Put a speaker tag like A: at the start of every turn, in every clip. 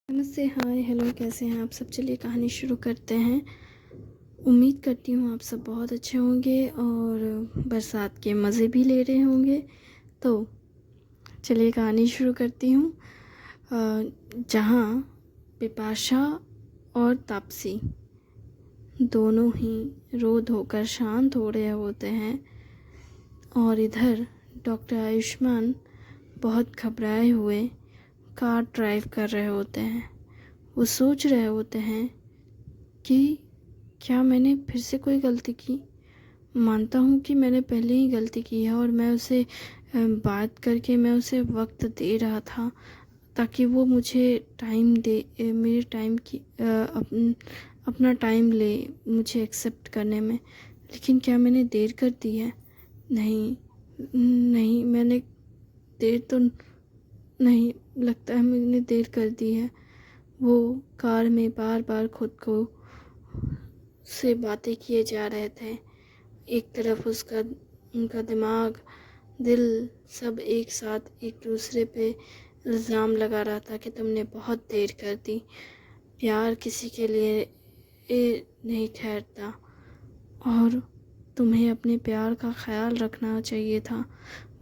A: नमस्ते, हाय, हेलो, कैसे हैं आप सब? चलिए कहानी शुरू करते हैं। उम्मीद करती हूँ आप सब बहुत अच्छे होंगे और बरसात के मज़े भी ले रहे होंगे। तो चलिए कहानी शुरू करती हूँ। जहाँ बिपाशा और तापसी दोनों ही रो धोकर शांत हो रहे होते हैं और इधर डॉक्टर आयुष्मान बहुत घबराए हुए कार ड्राइव कर रहे होते हैं। वो सोच रहे होते हैं कि क्या मैंने फिर से कोई गलती की। मानता हूँ कि मैंने पहले ही गलती की है और मैं उसे बात करके मैं उसे वक्त दे रहा था ताकि वो मुझे टाइम दे, मेरे टाइम की अपना टाइम ले मुझे एक्सेप्ट करने में। लेकिन क्या मैंने देर कर दी है? नहीं, नहीं, मैंने देर तो नहीं, लगता है मैंने देर कर दी है। वो कार में बार बार खुद को से बातें किए जा रहे थे। एक तरफ उनका दिमाग, दिल सब एक साथ एक दूसरे पे इल्ज़ाम लगा रहा था कि तुमने बहुत देर कर दी। प्यार किसी के लिए नहीं ठहरता और तुम्हें अपने प्यार का ख्याल रखना चाहिए था।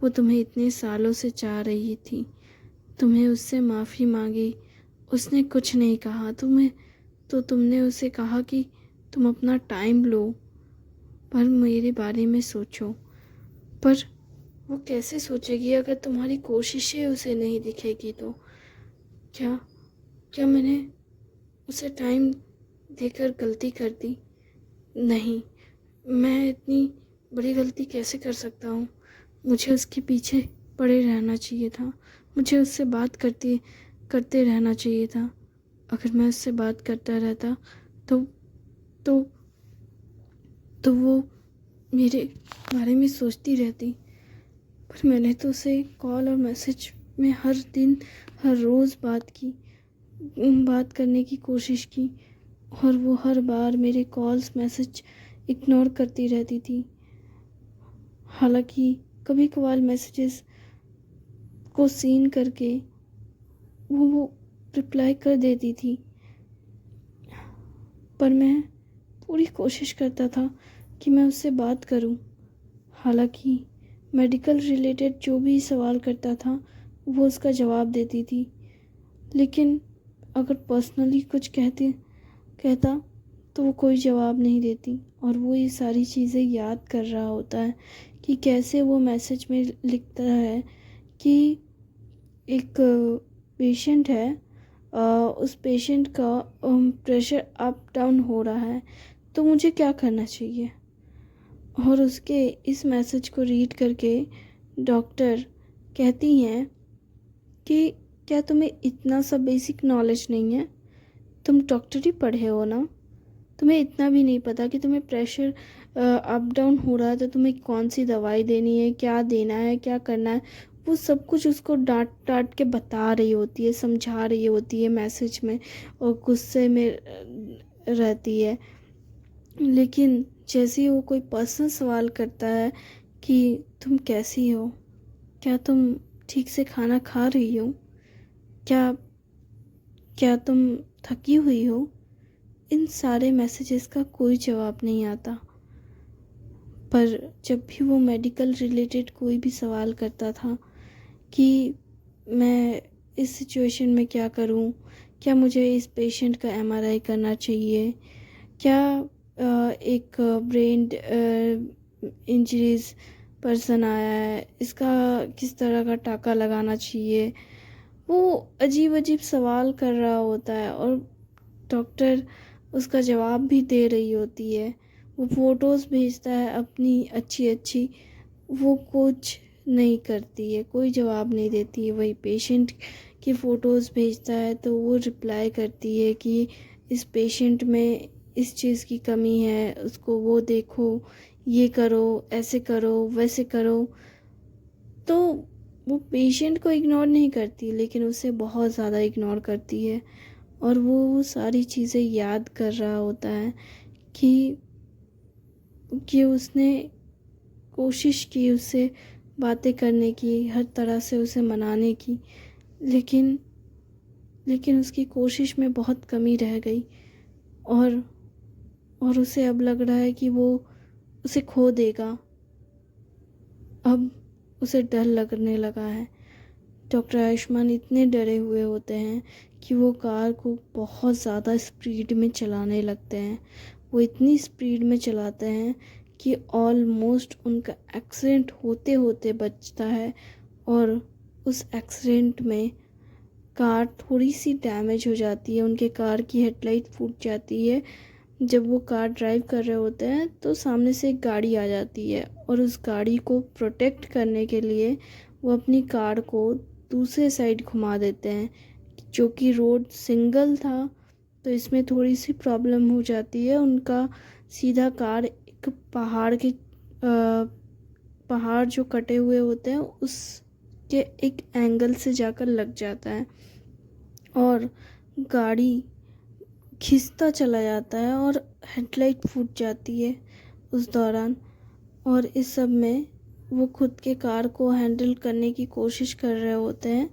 A: वो तुम्हें इतने सालों से चाह रही थी। तुम्हें उससे माफ़ी मांगी, उसने कुछ नहीं कहा। तुमने उसे कहा कि तुम अपना टाइम लो, पर मेरे बारे में सोचो। पर वो कैसे सोचेगी अगर तुम्हारी कोशिशें उसे नहीं दिखेगी? तो क्या क्या मैंने उसे टाइम देकर गलती कर दी? नहीं, मैं इतनी बड़ी गलती कैसे कर सकता हूँ? मुझे उसके पीछे पड़े रहना चाहिए था। मुझे उससे बात करते रहना चाहिए था। अगर मैं उससे बात करता रहता तो तो तो वो मेरे बारे में सोचती रहती। पर मैंने तो उसे कॉल और मैसेज में हर दिन हर रोज़ बात करने की कोशिश की और वो हर बार मेरे कॉल्स मैसेज इग्नोर करती रहती थी। हालांकि कभी कभार मैसेजेस को सीन करके वो रिप्लाई कर देती थी, पर मैं पूरी कोशिश करता था कि मैं उससे बात करूं। हालांकि मेडिकल रिलेटेड जो भी सवाल करता था वो उसका जवाब देती थी, लेकिन अगर पर्सनली कुछ कहता तो वो कोई जवाब नहीं देती। और वो ये सारी चीज़ें याद कर रहा होता है कि कैसे वो मैसेज में लिखता है कि एक पेशेंट है, उस पेशेंट का प्रेशर अप डाउन हो रहा है, तो मुझे क्या करना चाहिए। और उसके इस मैसेज को रीड करके डॉक्टर कहती हैं कि क्या तुम्हें इतना सा बेसिक नॉलेज नहीं है? तुम डॉक्टरी पढ़े हो ना? तुम्हें इतना भी नहीं पता कि तुम्हें प्रेशर अप डाउन हो रहा है तो तुम्हें कौन सी दवाई देनी है, क्या देना है, क्या करना है? वो सब कुछ उसको डांट डांट के बता रही होती है, समझा रही होती है मैसेज में, और गुस्से में रहती है। लेकिन जैसे ही वो कोई पर्सनल सवाल करता है कि तुम कैसी हो, क्या तुम ठीक से खाना खा रही हो, क्या क्या तुम थकी हुई हो, इन सारे मैसेजेस का कोई जवाब नहीं आता। पर जब भी वो मेडिकल रिलेटेड कोई भी सवाल करता था कि मैं इस सिचुएशन में क्या करूं, क्या मुझे इस पेशेंट का एमआरआई करना चाहिए, क्या एक ब्रेन इंजरीज पर्सन आया है, इसका किस तरह का टाका लगाना चाहिए, वो अजीब अजीब सवाल कर रहा होता है और डॉक्टर उसका जवाब भी दे रही होती है। वो फ़ोटोज़ भेजता है अपनी अच्छी अच्छी, वो कुछ नहीं करती है, कोई जवाब नहीं देती है। वही पेशेंट की फ़ोटोज़ भेजता है तो वो रिप्लाई करती है कि इस पेशेंट में इस चीज़ की कमी है, उसको वो देखो, ये करो, ऐसे करो, वैसे करो। तो वो पेशेंट को इग्नोर नहीं करती, लेकिन उसे बहुत ज़्यादा इग्नोर करती है। और वो सारी चीज़ें याद कर रहा होता है कि उसने कोशिश की उससे बातें करने की, हर तरह से उसे मनाने की, लेकिन लेकिन उसकी कोशिश में बहुत कमी रह गई और उसे अब लग रहा है कि वो उसे खो देगा। अब उसे डर लगने लगा है। डॉक्टर आयुष्मान इतने डरे हुए होते हैं कि वो कार को बहुत ज़्यादा स्पीड में चलाने लगते हैं। वो इतनी स्पीड में चलाते हैं कि ऑलमोस्ट उनका एक्सीडेंट होते होते बचता है और उस एक्सीडेंट में कार थोड़ी सी डैमेज हो जाती है। उनके कार की हेडलाइट फूट जाती है। जब वो कार ड्राइव कर रहे होते हैं तो सामने से एक गाड़ी आ जाती है और उस गाड़ी को प्रोटेक्ट करने के लिए वो अपनी कार को दूसरे साइड घुमा देते हैं, जो कि रोड सिंगल था तो इसमें थोड़ी सी प्रॉब्लम हो जाती है। उनका सीधा कार एक पहाड़ जो कटे हुए होते हैं उसके एक एंगल से जाकर लग जाता है और गाड़ी खिंचता चला जाता है और हेडलाइट फूट जाती है उस दौरान। और इस सब में वो खुद के कार को हैंडल करने की कोशिश कर रहे होते हैं,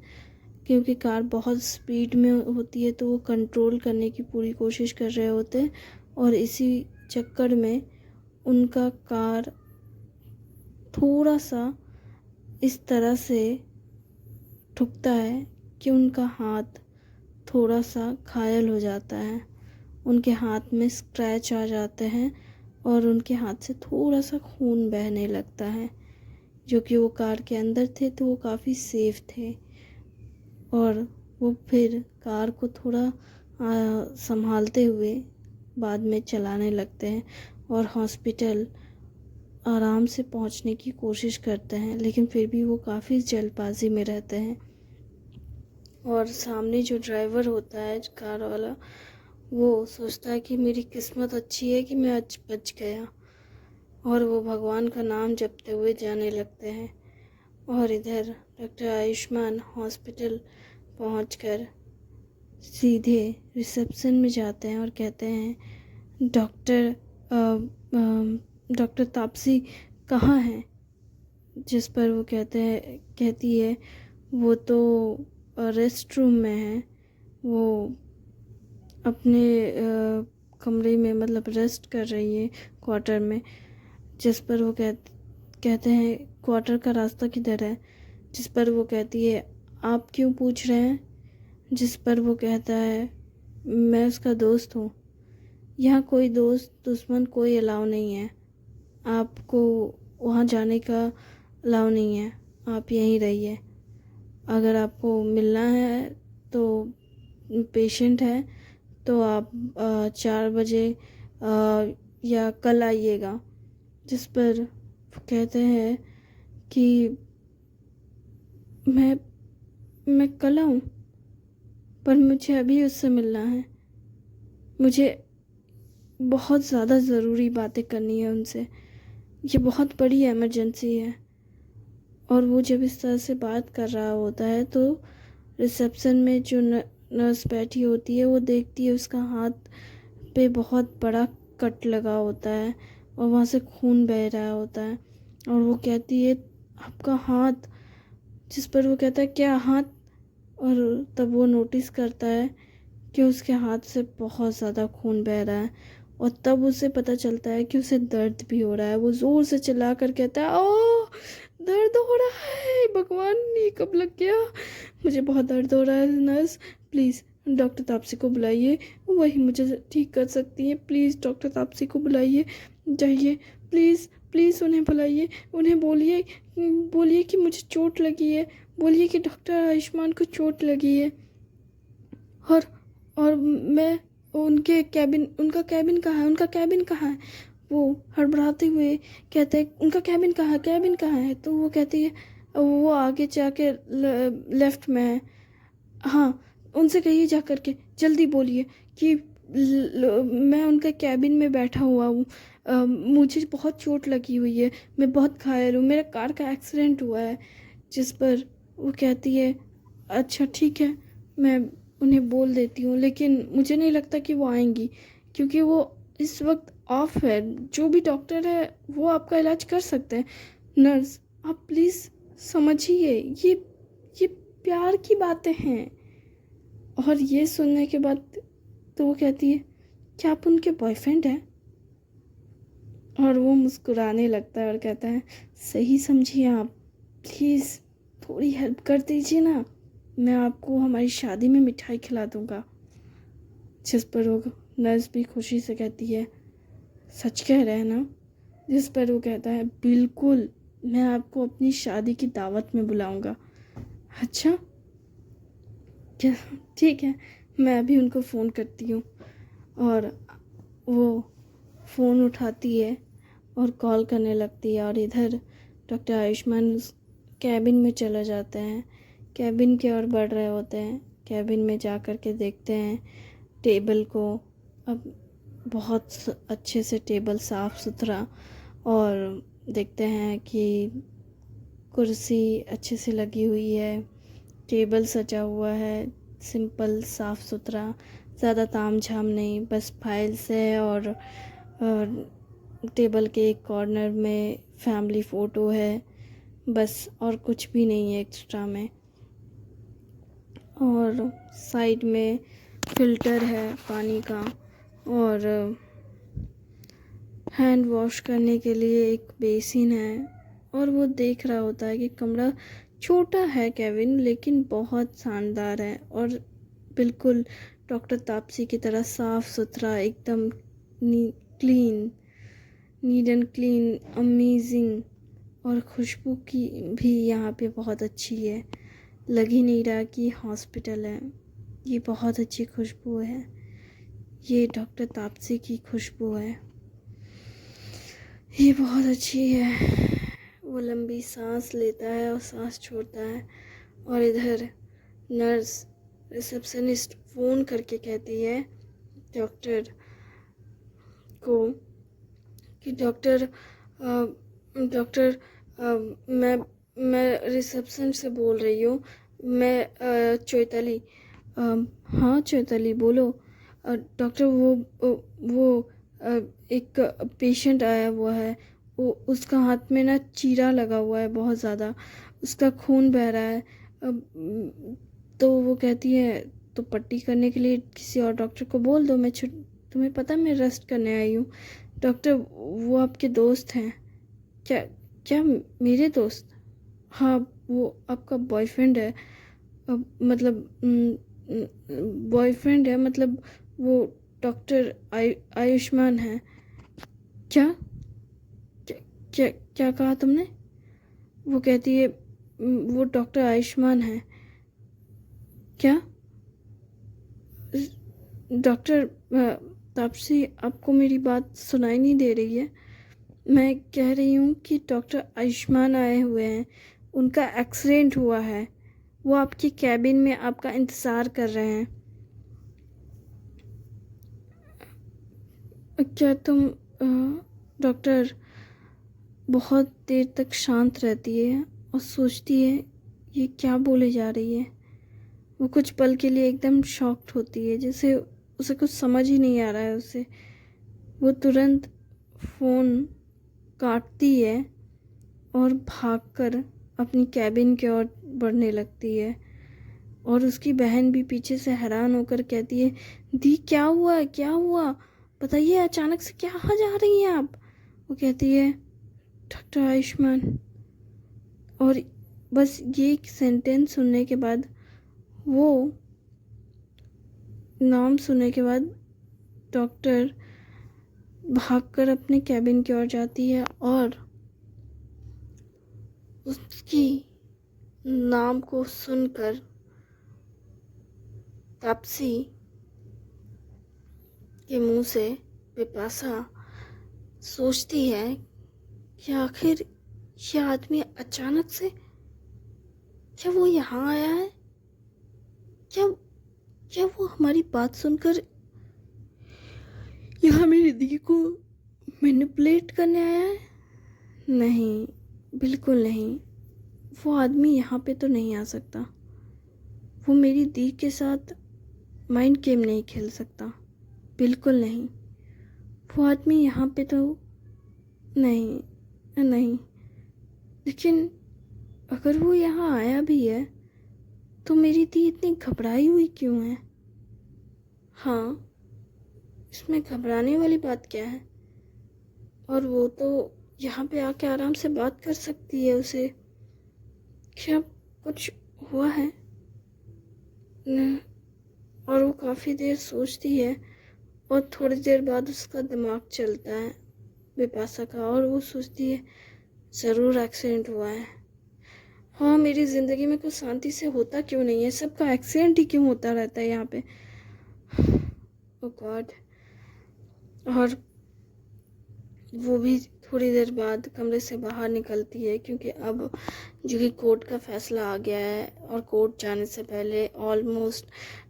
A: क्योंकि कार बहुत स्पीड में होती है तो वो कंट्रोल करने की पूरी कोशिश कर रहे होते हैं। और इसी चक्कर में उनका कार थोड़ा सा इस तरह से ठुकता है कि उनका हाथ थोड़ा सा घायल हो जाता है। उनके हाथ में स्क्रैच आ जाते हैं और उनके हाथ से थोड़ा सा खून बहने लगता है। जो कि वो कार के अंदर थे तो वो काफ़ी सेफ थे और वो फिर कार को थोड़ा संभालते हुए बाद में चलाने लगते हैं और हॉस्पिटल आराम से पहुंचने की कोशिश करते हैं, लेकिन फिर भी वो काफ़ी जल्दबाजी में रहते हैं। और सामने जो ड्राइवर होता है कार वाला, वो सोचता है कि मेरी किस्मत अच्छी है कि मैं आज बच गया, और वो भगवान का नाम जपते हुए जाने लगते हैं। और इधर डॉक्टर आयुष्मान हॉस्पिटल पहुंचकर सीधे रिसेप्शन में जाते हैं और कहते हैं डॉक्टर तापसी कहाँ हैं। जिस पर वो कहती है वो तो रेस्ट रूम में है, वो अपने कमरे में मतलब रेस्ट कर रही है क्वार्टर में। जिस पर वो कहते हैं क्वार्टर का रास्ता किधर है। जिस पर वो कहती है आप क्यों पूछ रहे हैं। जिस पर वो कहता है मैं उसका दोस्त हूँ, यहाँ कोई दोस्त दुश्मन कोई अलाउ नहीं है, आपको वहाँ जाने का अलाउ नहीं है, आप यहीं रहिए। अगर आपको मिलना है तो पेशेंट है तो आप 4 बजे या कल आइएगा। जिस पर वो कहते हैं कि मैं कल आऊँ, पर मुझे अभी उससे मिलना है, मुझे बहुत ज़्यादा ज़रूरी बातें करनी है उनसे, ये बहुत बड़ी इमरजेंसी है। और वो जब इस तरह से बात कर रहा होता है तो रिसेप्शन में जो नर्स बैठी होती है वो देखती है उसका हाथ पे बहुत बड़ा कट लगा होता है और वहाँ से खून बह रहा होता है। और वो कहती है आपका हाथ। जिस पर वो कहता है क्या हाथ। और तब वो नोटिस करता है कि उसके हाथ से बहुत ज़्यादा खून बह रहा है और तब उसे पता चलता है कि उसे दर्द भी हो रहा है। वो ज़ोर से चिल्ला कर कहता है ओह दर्द हो रहा है, भगवान ये कब लग गया, मुझे बहुत दर्द हो रहा है। नर्स प्लीज़ डॉक्टर तापसी को बुलाइए, वही मुझे ठीक कर सकती है, प्लीज़ डॉक्टर तापसी को बुलाइए, जाइए प्लीज़ प्लीज़ उन्हें बुलाइए, उन्हें बोलिए कि मुझे चोट लगी है, बोलिए कि डॉक्टर आयुष्मान को चोट लगी है। और मैं उनका कैबिन कहाँ है। वो हड़बड़ाते हुए कहते हैं उनका कैबिन कहाँ है। तो वो कहती है वो आगे जाके लेफ्ट में है। हाँ उनसे कहिए जा करके जल्दी बोलिए कि मैं उनके कैबिन में बैठा हुआ हूँ, मुझे बहुत चोट लगी हुई है, मैं बहुत घायल हूँ, मेरा कार का एक्सीडेंट हुआ है। जिस पर वो कहती है अच्छा ठीक है, मैं उन्हें बोल देती हूँ, लेकिन मुझे नहीं लगता कि वो आएंगी क्योंकि वो इस वक्त ऑफ है। जो भी डॉक्टर है वो आपका इलाज कर सकते हैं। नर्स आप प्लीज़ समझिए, ये प्यार की बातें हैं, और ये सुनने के बाद तो वो कहती है, क्या आप उनके बॉयफ्रेंड हैं? और वो मुस्कुराने लगता है और कहता है, सही समझिए आप, प्लीज़ थोड़ी हेल्प कर दीजिए ना, मैं आपको हमारी शादी में मिठाई खिला दूंगा। जिस पर वो नर्स भी खुशी से कहती है, सच कह रहे हैं ना? जिस पर वो कहता है, बिल्कुल, मैं आपको अपनी शादी की दावत में बुलाऊंगा। अच्छा, क्या? ठीक है, मैं अभी उनको फ़ोन करती हूँ। और वो फ़ोन उठाती है और कॉल करने लगती है, और इधर डॉक्टर आयुष्मान उस कैबिन में चले जाते हैं, कैबिन की ओर बढ़ रहे होते हैं। कैबिन में जा कर के देखते हैं टेबल को, अब बहुत अच्छे से टेबल साफ़ सुथरा, और देखते हैं कि कुर्सी अच्छे से लगी हुई है, टेबल सजा हुआ है, सिंपल साफ़ सुथरा, ज़्यादा ताम झाम नहीं, बस फाइल्स है और टेबल के एक कॉर्नर में फैमिली फ़ोटो है, बस, और कुछ भी नहीं है एक्स्ट्रा में। और साइड में फ़िल्टर है पानी का, और हैंड वॉश करने के लिए एक बेसिन है। और वो देख रहा होता है कि कमरा छोटा है केविन, लेकिन बहुत शानदार है, और बिल्कुल डॉक्टर तापसी की तरह साफ़ सुथरा, एकदम clean, neat and clean, amazing. और खुशबू की भी यहाँ पे बहुत अच्छी है, लग ही नहीं रहा कि हॉस्पिटल है। ये बहुत अच्छी खुशबू है, ये डॉक्टर तापसी की खुशबू है, ये बहुत अच्छी है। वो लंबी सांस लेता है और सांस छोड़ता है, और इधर नर्स रिसेप्शनिस्ट फ़ोन करके कहती है डॉक्टर को कि डॉक्टर डॉक्टर मैं रिसेप्शन से बोल रही हूँ, मैं चैताली। हाँ चैताली, बोलो। डॉक्टर, एक पेशेंट आया हुआ है, वो उसका हाथ में ना चीरा लगा हुआ है, बहुत ज़्यादा उसका खून बह रहा है। तो वो कहती है, तो पट्टी करने के लिए किसी और डॉक्टर को बोल दो, तुम्हें पता मैं रेस्ट करने आई हूँ। डॉक्टर, वो आपके दोस्त हैं क्या? क्या मेरे दोस्त? हाँ, वो आपका बॉयफ्रेंड है, मतलब बॉयफ्रेंड है, मतलब वो डॉक्टर आयुष्मान है। क्या क्या क्या क्या कहा तुमने? वो कहती है, वो डॉक्टर आयुष्मान है। क्या? डॉक्टर तापसी, आपको मेरी बात सुनाई नहीं दे रही है? मैं कह रही हूँ कि डॉक्टर आयुष्मान आए हुए हैं, उनका एक्सीडेंट हुआ है, वो आपके कैबिन में आपका इंतज़ार कर रहे हैं। क्या तुम डॉक्टर बहुत देर तक शांत रहती है और सोचती है ये क्या बोले जा रही है। वो कुछ पल के लिए एकदम शॉक्ड होती है, जैसे उसे कुछ समझ ही नहीं आ रहा है उसे। वो तुरंत फ़ोन काटती है और भागकर अपनी कैबिन की ओर बढ़ने लगती है, और उसकी बहन भी पीछे से हैरान होकर कहती है, दी क्या हुआ, क्या हुआ, बताइए, अचानक से क्या जा रही हैं आप? वो कहती है, डॉक्टर आयुष्मान। और बस ये एक सेंटेंस सुनने के बाद, वो नाम सुनने के बाद डॉक्टर भागकर अपने कैबिन की ओर जाती है, और उसकी नाम को सुनकर तापसी के मुंह से बिपाशा सोचती है कि आखिर यह आदमी अचानक से, क्या वो यहाँ आया है? क्या क्या वो हमारी बात सुनकर यहाँ मेरी दी को मैनिपुलेट करने आया है? नहीं, बिल्कुल नहीं, वो आदमी यहाँ पे तो नहीं आ सकता। वो मेरी दी के साथ माइंड गेम नहीं खेल सकता, बिल्कुल नहीं। वो आदमी यहाँ पे तो नहीं, नहीं। लेकिन अगर वो यहाँ आया भी है तो मेरी दी इतनी घबराई हुई क्यों है? हाँ, इसमें घबराने वाली बात क्या है? और वो तो यहाँ पे आके आराम से बात कर सकती है। उसे क्या कुछ हुआ है न? और वो काफ़ी देर सोचती है और थोड़ी देर बाद उसका दिमाग चलता है बिपाशा का, और वो सोचती है ज़रूर एक्सीडेंट हुआ है। हाँ, मेरी ज़िंदगी में कुछ शांति से होता क्यों नहीं है? सबका एक्सीडेंट ही क्यों होता रहता है यहाँ पे? ओह गॉड। और वो भी थोड़ी देर बाद कमरे से बाहर निकलती है, क्योंकि अब जो कि कोर्ट का फैसला आ गया है, और कोर्ट जाने से पहले ऑलमोस्ट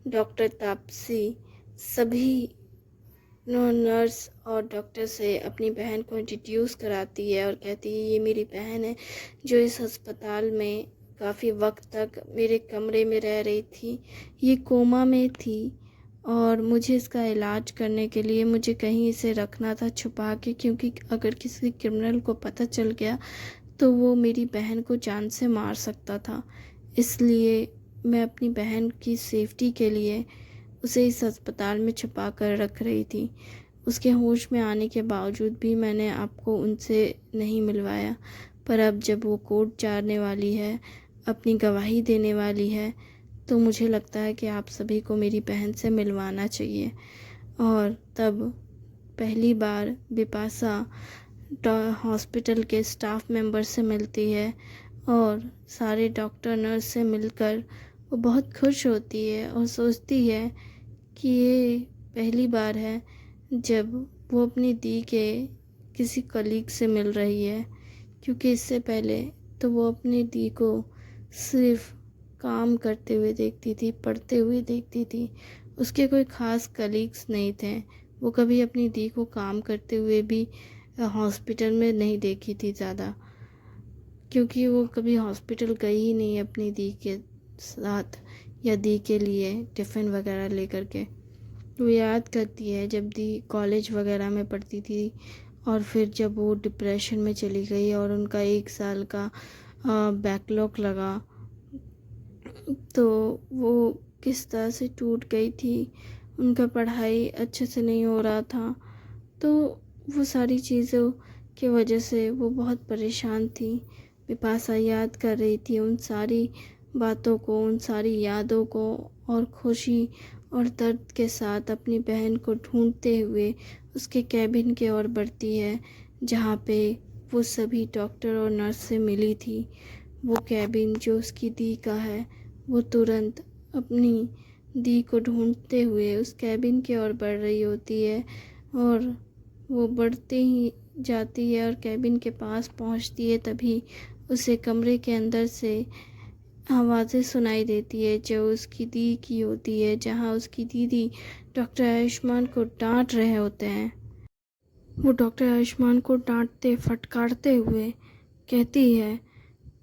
A: डॉक्टर तापसी सभी नर्स और डॉक्टर से अपनी बहन को इंट्रोड्यूस कराती है और कहती है ये मेरी बहन है जो इस अस्पताल में काफ़ी वक्त तक मेरे कमरे में रह रही थी। ये कोमा में थी और मुझे इसका इलाज करने के लिए मुझे कहीं इसे रखना था छुपा के, क्योंकि अगर किसी क्रिमिनल को पता चल गया तो वो मेरी बहन को जान से मार सकता था। इसलिए मैं अपनी बहन की सेफ्टी के लिए उसे इस अस्पताल में छुपा कर रख रही थी। उसके होश में आने के बावजूद भी मैंने आपको उनसे नहीं मिलवाया, पर अब जब वो कोर्ट जाने वाली है, अपनी गवाही देने वाली है, तो मुझे लगता है कि आप सभी को मेरी बहन से मिलवाना चाहिए। और तब पहली बार बिपाशा हॉस्पिटल के स्टाफ मेंबर से मिलती है और सारे डॉक्टर नर्स से मिलकर वो बहुत खुश होती है और सोचती है कि ये पहली बार है जब वो अपनी दी के किसी कलीग से मिल रही है, क्योंकि इससे पहले तो वो अपनी दी को सिर्फ काम करते हुए देखती थी, पढ़ते हुए देखती थी। उसके कोई ख़ास कलीग्स नहीं थे। वो कभी अपनी दी को काम करते हुए भी हॉस्पिटल में नहीं देखी थी ज़्यादा, क्योंकि वो कभी हॉस्पिटल गई ही नहीं अपनी दी के साथ या दी के लिए टिफ़िन वगैरह लेकर के। वो याद करती है जब दी कॉलेज वगैरह में पढ़ती थी और फिर जब वो डिप्रेशन में चली गई और उनका 1 साल का बैकलॉग लगा, तो वो किस तरह से टूट गई थी। उनका पढ़ाई अच्छे से नहीं हो रहा था, तो वो सारी चीज़ों की वजह से वो बहुत परेशान थी। बिपाशा याद कर रही थी उन सारी बातों को, उन सारी यादों को, और खुशी और दर्द के साथ अपनी बहन को ढूंढते हुए उसके कैबिन की ओर बढ़ती है, जहाँ पे वो सभी डॉक्टर और नर्स से मिली थी। वो कैबिन जो उसकी दी का है, वो तुरंत अपनी दी को ढूंढते हुए उस कैबिन की ओर बढ़ रही होती है, और वो बढ़ते ही जाती है और कैबिन के पास पहुंचती है। तभी उसे कमरे के अंदर से आवाज़ें सुनाई देती है जो उसकी दी की होती है, जहां उसकी दीदी डॉक्टर आयुष्मान को डांट रहे होते हैं। वो डॉक्टर आयुष्मान को डांटते फटकारते हुए कहती है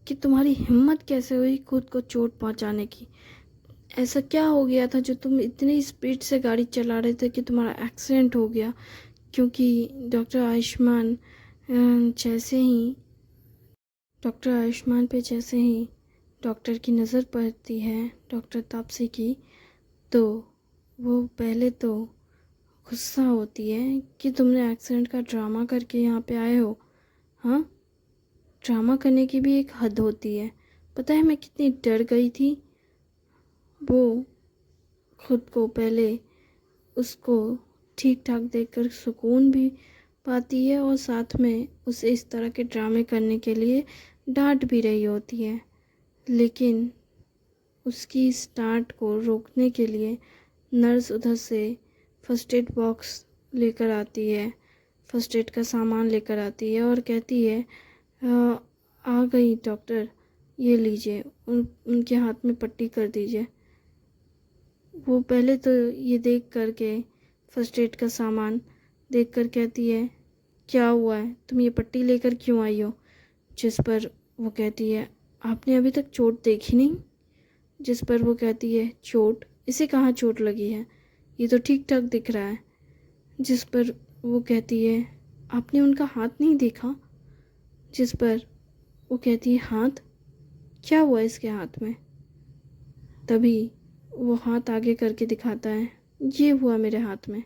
A: कि तुम्हारी हिम्मत कैसे हुई खुद को चोट पहुंचाने की? ऐसा क्या हो गया था जो तुम इतनी स्पीड से गाड़ी चला रहे थे कि तुम्हारा एक्सीडेंट हो गया? क्योंकि डॉक्टर आयुष्मान जैसे ही डॉक्टर आयुष्मान पे जैसे ही डॉक्टर की नज़र पड़ती है, डॉक्टर तापसी की, तो वो पहले तो गुस्सा होती है कि तुमने एक्सीडेंट का ड्रामा करके यहाँ पे आए हो। हाँ, ड्रामा करने की भी एक हद होती है। पता है मैं कितनी डर गई थी? वो खुद को पहले उसको ठीक ठाक देखकर सुकून भी पाती है और साथ में उसे इस तरह के ड्रामे करने के लिए डांट भी रही होती है। लेकिन उसकी इस डांट को रोकने के लिए नर्स उधर से फर्स्ट एड बॉक्स लेकर आती है, फर्स्ट एड का सामान लेकर आती है और कहती है आ गई डॉक्टर, ये लीजिए, उनके हाथ में पट्टी कर दीजिए। वो पहले तो ये देख कर के फर्स्ट एड का सामान देख कर कहती है क्या हुआ है, तुम ये पट्टी लेकर क्यों आई हो? जिस पर वो कहती है आपने अभी तक चोट देखी नहीं? जिस पर वो कहती है चोट? इसे कहाँ चोट लगी है, ये तो ठीक ठाक दिख रहा है। जिस पर वो कहती है आपने उनका हाथ नहीं देखा? जिस पर वो कहती है हाथ? क्या हुआ इसके हाथ में? तभी वो हाथ आगे करके दिखाता है, ये हुआ मेरे हाथ में।